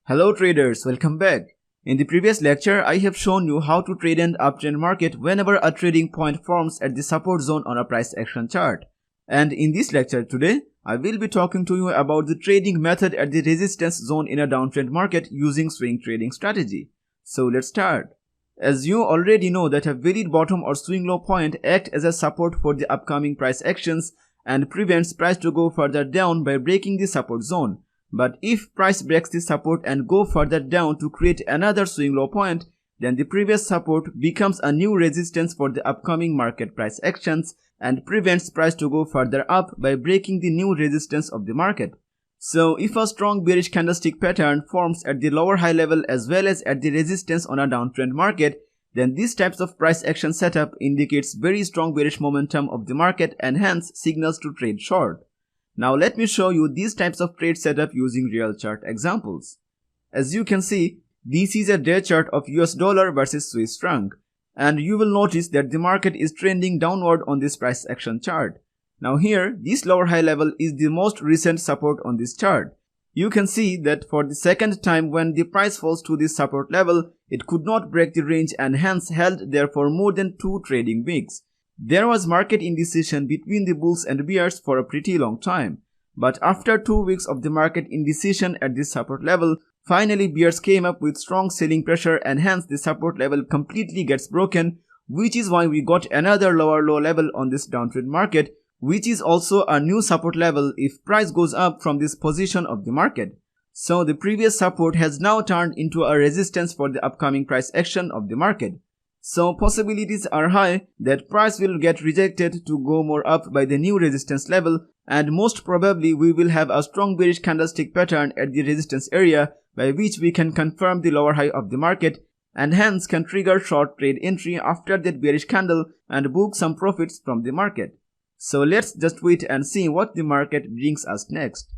Hello traders, welcome back. In the previous lecture, I have shown you how to trade an uptrend market whenever a trading point forms at the support zone on a price action chart. And in this lecture today, I will be talking to you about the trading method at the resistance zone in a downtrend market using swing trading strategy. So let's start. As you already know that a valid bottom or swing low point acts as a support for the upcoming price actions and prevents price to go further down by breaking the support zone. But if price breaks the support and go further down to create another swing low point, then the previous support becomes a new resistance for the upcoming market price actions and prevents price to go further up by breaking the new resistance of the market. So if a strong bearish candlestick pattern forms at the lower high level as well as at the resistance on a downtrend market, then these types of price action setup indicates very strong bearish momentum of the market and hence signals to trade short. Now let me show you these types of trade setup using real chart examples. As you can see, this is a day chart of US dollar versus Swiss franc, and you will notice that the market is trending downward on this price action chart. Now here, this lower high level is the most recent support on this chart. You can see that for the second time when the price falls to this support level, it could not break the range and hence held there for more than 2 trading weeks. There was market indecision between the bulls and bears for a pretty long time. But after 2 weeks of the market indecision at this support level, finally bears came up with strong selling pressure and hence the support level completely gets broken, which is why we got another lower low level on this downtrend market, which is also a new support level if price goes up from this position of the market. So the previous support has now turned into a resistance for the upcoming price action of the market. So possibilities are high that price will get rejected to go more up by the new resistance level, and most probably we will have a strong bearish candlestick pattern at the resistance area by which we can confirm the lower high of the market and hence can trigger short trade entry after that bearish candle and book some profits from the market. So let's just wait and see what the market brings us next.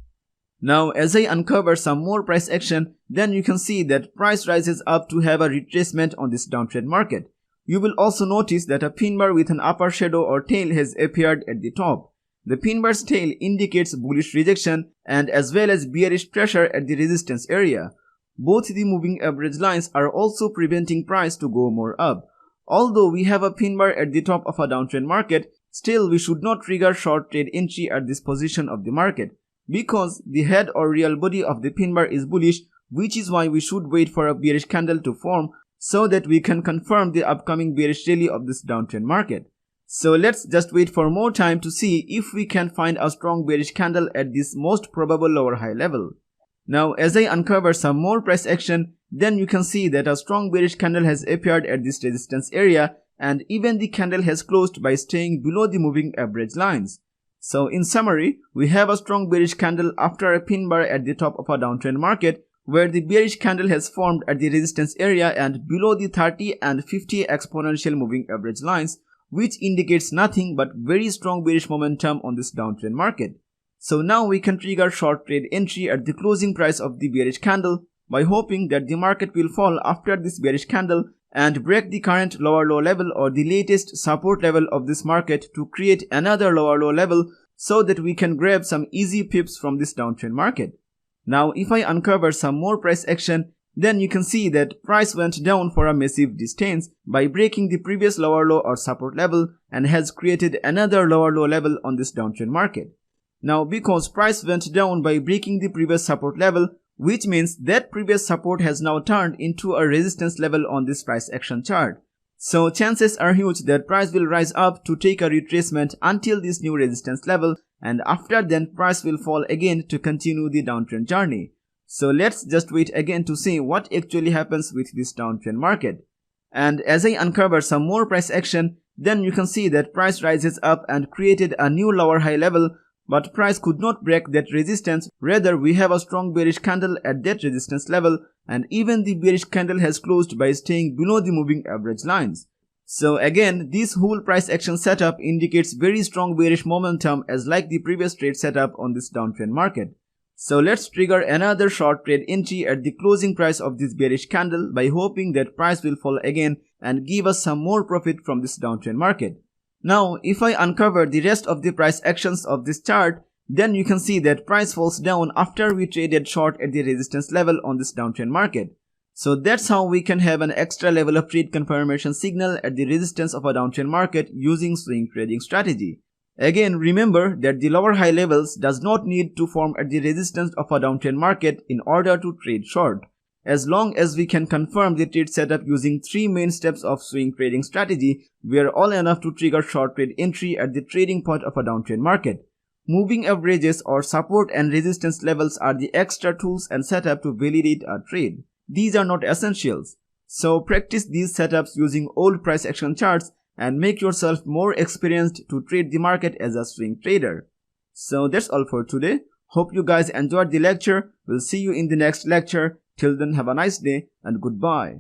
Now as I uncover some more price action, then you can see that price rises up to have a retracement on this downtrend market. You will also notice that a pin bar with an upper shadow or tail has appeared at the top. The pin bar's tail indicates bullish rejection and as well as bearish pressure at the resistance area. Both the moving average lines are also preventing price to go more up. Although we have a pin bar at the top of a downtrend market, still we should not trigger short trade entry at this position of the market, because the head or real body of the pin bar is bullish, which is why we should wait for a bearish candle to form so that we can confirm the upcoming bearish rally of this downtrend market. So let's just wait for more time to see if we can find a strong bearish candle at this most probable lower high level. Now as I uncover some more price action, then you can see that a strong bearish candle has appeared at this resistance area and even the candle has closed by staying below the moving average lines. So in summary, we have a strong bearish candle after a pin bar at the top of a downtrend market where the bearish candle has formed at the resistance area and below the 30 and 50 exponential moving average lines, which indicates nothing but very strong bearish momentum on this downtrend market. So now we can trigger short trade entry at the closing price of the bearish candle by hoping that the market will fall after this bearish candle and break the current lower low level or the latest support level of this market to create another lower low level so that we can grab some easy pips from this downtrend market. Now if I uncover some more price action, then you can see that price went down for a massive distance by breaking the previous lower low or support level and has created another lower low level on this downtrend market. Now because price went down by breaking the previous support level, which means that previous support has now turned into a resistance level on this price action chart. So chances are huge that price will rise up to take a retracement until this new resistance level, and after then price will fall again to continue the downtrend journey. So let's just wait again to see what actually happens with this downtrend market. And as I uncover some more price action, then you can see that price rises up and created a new lower high level, but price could not break that resistance. Rather, we have a strong bearish candle at that resistance level and even the bearish candle has closed by staying below the moving average lines. So again, this whole price action setup indicates very strong bearish momentum as like the previous trade setup on this downtrend market. So let's trigger another short trade entry at the closing price of this bearish candle by hoping that price will fall again and give us some more profit from this downtrend market. Now if I uncover the rest of the price actions of this chart, then you can see that price falls down after we traded short at the resistance level on this downtrend market. So that's how we can have an extra level of trade confirmation signal at the resistance of a downtrend market using swing trading strategy. Again, remember that the lower high levels does not need to form at the resistance of a downtrend market in order to trade short. As long as we can confirm the trade setup using 3 main steps of swing trading strategy, we are all enough to trigger short trade entry at the trading point of a downtrend market. Moving averages or support and resistance levels are the extra tools and setup to validate a trade. These are not essentials. So practice these setups using old price action charts and make yourself more experienced to trade the market as a swing trader. So that's all for today. Hope you guys enjoyed the lecture. We'll see you in the next lecture. Till then, have a nice day and goodbye.